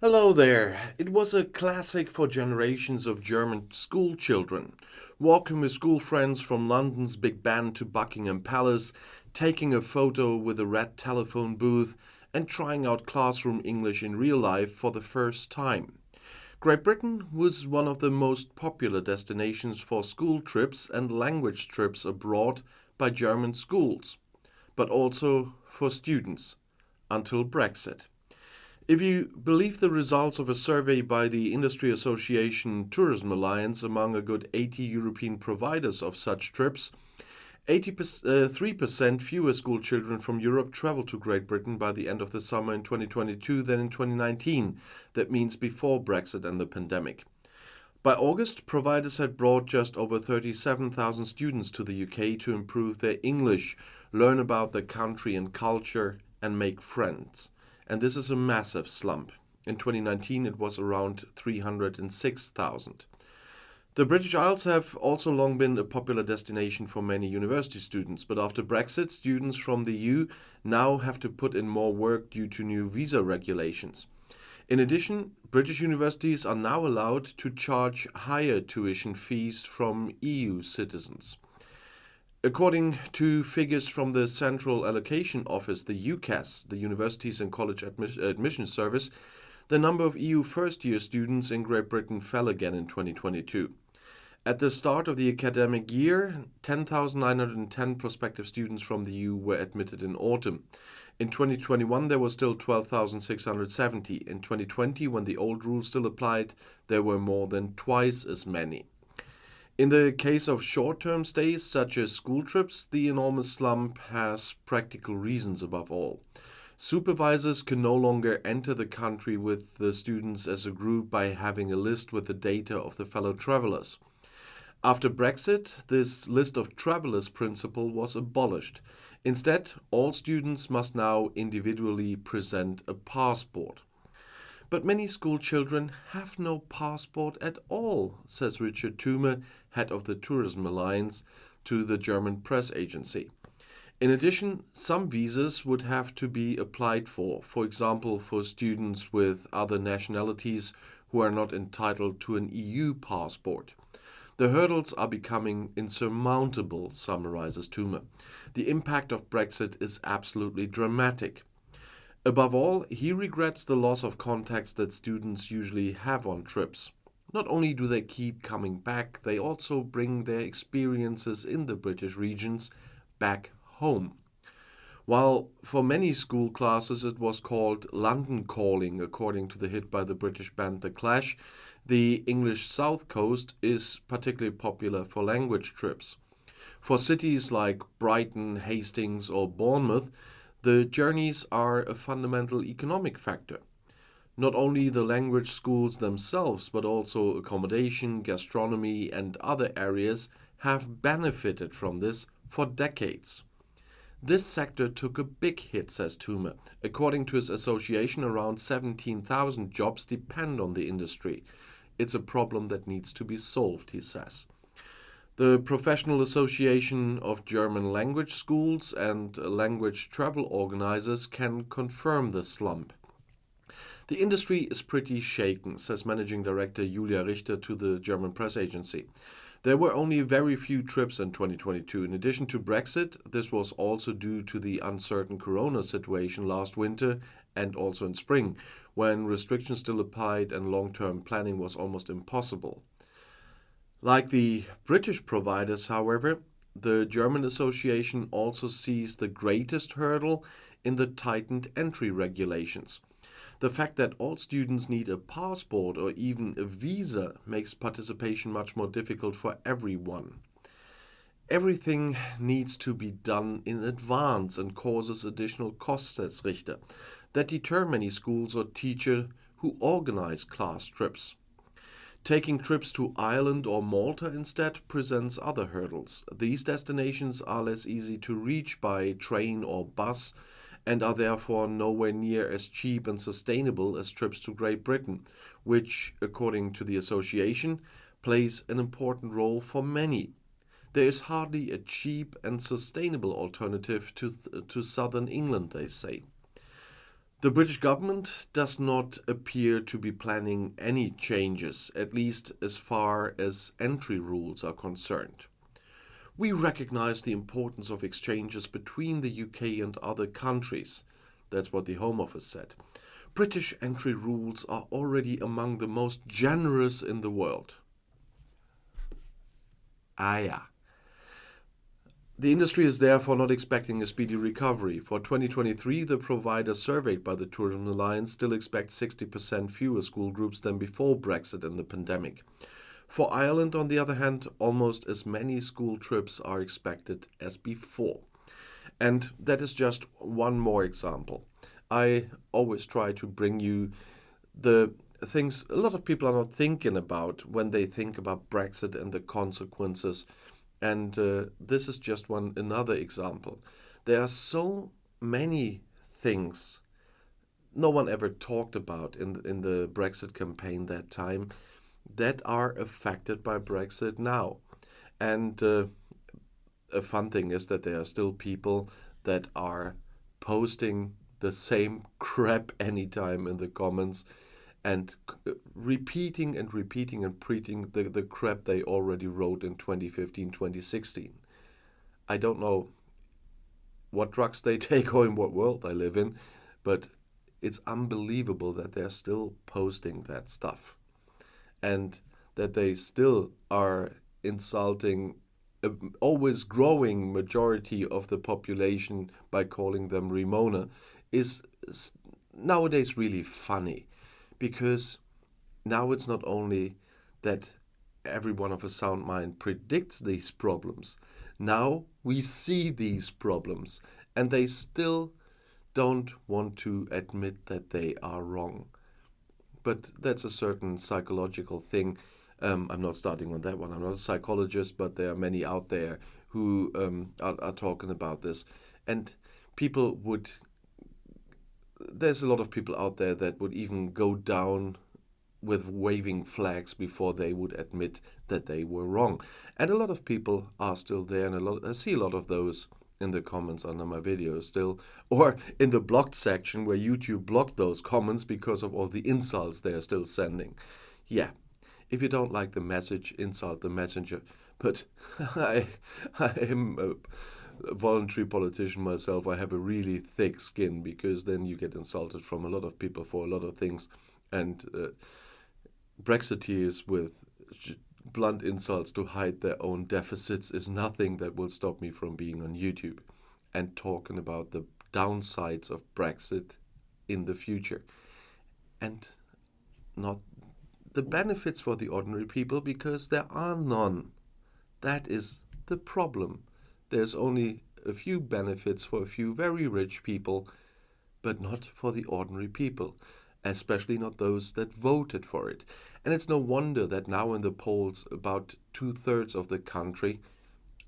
Hello there. It was a classic for generations of German school children. Walking with school friends from London's Big Ben to Buckingham Palace, taking a photo with a red telephone booth, and trying out classroom English in real life for the first time. Great Britain was one of the most popular destinations for school trips and language trips abroad by German schools, but also for students, until Brexit. If you believe the results of a survey by the Industry Association Tourism Alliance among a good 80 European providers of such trips, 83% fewer school children from Europe traveled to Great Britain by the end of the summer in 2022 than in 2019. That means before Brexit and the pandemic. By August, providers had brought just over 37,000 students to the UK to improve their English, learn about the country and culture, and make friends. And this is a massive slump. In 2019, it was around 306,000. The British Isles have also long been a popular destination for many university students, but after Brexit, students from the EU now have to put in more work due to new visa regulations. In addition, British universities are now allowed to charge higher tuition fees from EU citizens. According to figures from the Central Allocation Office, the UCAS, the Universities and College Admission Service, the number of EU first-year students in Great Britain fell again in 2022. At the start of the academic year, 10,910 prospective students from the EU were admitted in autumn. In 2021, there were still 12,670. In 2020, when the old rules still applied, there were more than twice as many. In the case of short-term stays, such as school trips, the enormous slump has practical reasons above all. Supervisors can no longer enter the country with the students as a group by having a list with the data of the fellow travelers. After Brexit, this list of travelers principle was abolished. Instead, all students must now individually present a passport. But many school children have no passport at all, says Richard Thume, head of the Tourism Alliance, to the German press agency. In addition, some visas would have to be applied for example, for students with other nationalities who are not entitled to an EU passport. The hurdles are becoming insurmountable, summarizes Thume. The impact of Brexit is absolutely dramatic. Above all, he regrets the loss of contacts that students usually have on trips. Not only do they keep coming back, they also bring their experiences in the British regions back home. While for many school classes it was called London calling, according to the hit by the British band The Clash, the English South Coast is particularly popular for language trips. For cities like Brighton, Hastings, or Bournemouth, the journeys are a fundamental economic factor. Not only the language schools themselves, but also accommodation, gastronomy, and other areas have benefited from this for decades. This sector took a big hit, says Thume. According to his association, around 17,000 jobs depend on the industry. It's a problem that needs to be solved, he says. The Professional Association of German Language Schools and language travel organizers can confirm the slump. The industry is pretty shaken, says Managing Director Julia Richter to the German press agency. There were only very few trips in 2022. In addition to Brexit, this was also due to the uncertain corona situation last winter and also in spring, when restrictions still applied and long-term planning was almost impossible. Like the British providers, however, the German association also sees the greatest hurdle in the tightened entry regulations. The fact that all students need a passport or even a visa makes participation much more difficult for everyone. Everything needs to be done in advance and causes additional costs, says Richter, that deter many schools or teachers who organize class trips. Taking trips to Ireland or Malta instead presents other hurdles. These destinations are less easy to reach by train or bus and are therefore nowhere near as cheap and sustainable as trips to Great Britain, which, according to the association, plays an important role for many. There is hardly a cheap and sustainable alternative to southern England, they say. The British government does not appear to be planning any changes, at least as far as entry rules are concerned. We recognize the importance of exchanges between the UK and other countries. That's what the Home Office said. British entry rules are already among the most generous in the world. Yeah. The industry is therefore not expecting a speedy recovery. For 2023, the provider surveyed by the Tourism Alliance still expects 60% fewer school groups than before Brexit and the pandemic. For Ireland, on the other hand, almost as many school trips are expected as before. And that is just one more example. I always try to bring you the things a lot of people are not thinking about when they think about Brexit and the consequences. And this is just another example. There are so many things no one ever talked about in the Brexit campaign that time that are affected by Brexit now. And a fun thing is that there are still people that are posting the same crap anytime in the comments and repeating and repeating and repeating the crap they already wrote in 2015, 2016. I don't know what drugs they take or in what world they live in, but it's unbelievable that they're still posting that stuff and that they still are insulting a always growing majority of the population by calling them Ramona is nowadays really funny, because now it's not only that everyone of a sound mind predicts these problems. Now we see these problems and they still don't want to admit that they are wrong. But that's a certain psychological thing. I'm not starting on that one. I'm not a psychologist, but there are many out there who are talking about this. And there's a lot of people out there that would even go down with waving flags before they would admit that they were wrong. And a lot of people are still there, and I see a lot of those in the comments under my videos still, or in the blocked section where YouTube blocked those comments because of all the insults they are still sending. Yeah, if you don't like the message, insult the messenger. But I am a voluntary politician myself. I have a really thick skin, because then you get insulted from a lot of people for a lot of things. And Brexiteers with blunt insults to hide their own deficits is nothing that will stop me from being on YouTube and talking about the downsides of Brexit in the future, and not the benefits for the ordinary people, because there are none. That is the problem. There's only a few benefits for a few very rich people, but not for the ordinary people, especially not those that voted for it. And it's no wonder that now in the polls about 2/3 of the country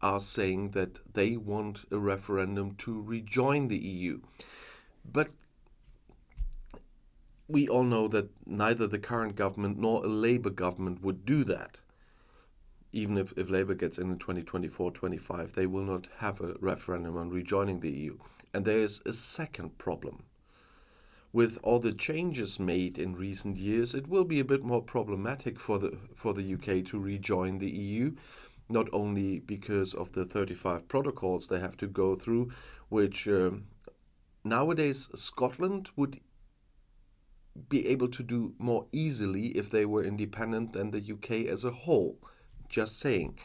are saying that they want a referendum to rejoin the EU. But we all know that neither the current government nor a Labour government would do that. Even if Labour gets in 2024-25, they will not have a referendum on rejoining the EU. And there is a second problem. With all the changes made in recent years, it will be a bit more problematic for the UK to rejoin the EU, not only because of the 35 protocols they have to go through, which nowadays Scotland would be able to do more easily if they were independent than the UK as a whole. Just saying.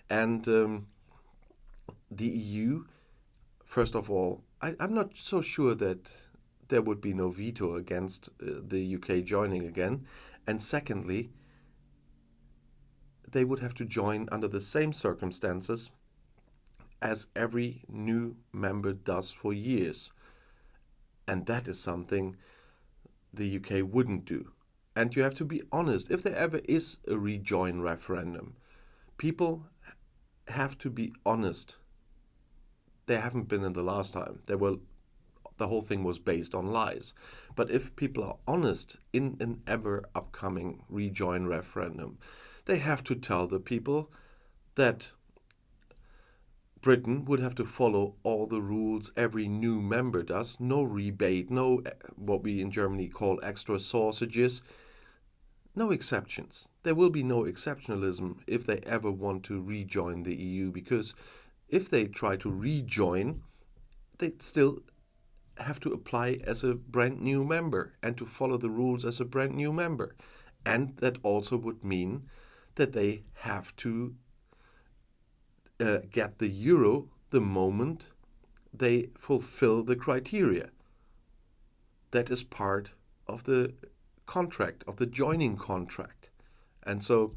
And the EU, first of all, I'm not so sure that there would be no veto against the UK joining again. And secondly, they would have to join under the same circumstances as every new member does for years. And that is something the UK wouldn't do. And you have to be honest, if there ever is a rejoin referendum, people have to be honest. They haven't been in the last time. The whole thing was based on lies. But if people are honest in an ever upcoming rejoin referendum, they have to tell the people that Britain would have to follow all the rules every new member does. No rebate, no what we in Germany call extra sausages, no exceptions. There will be no exceptionalism if they ever want to rejoin the EU, because if they try to rejoin, they'd still have to apply as a brand new member and to follow the rules as a brand new member. And that also would mean that they have to get the euro the moment they fulfill the criteria. That is part of the contract, of the joining contract. And so,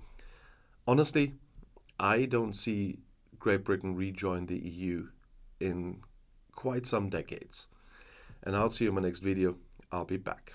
honestly, I don't see Great Britain rejoin the EU in quite some decades. And I'll see you in my next video. I'll be back.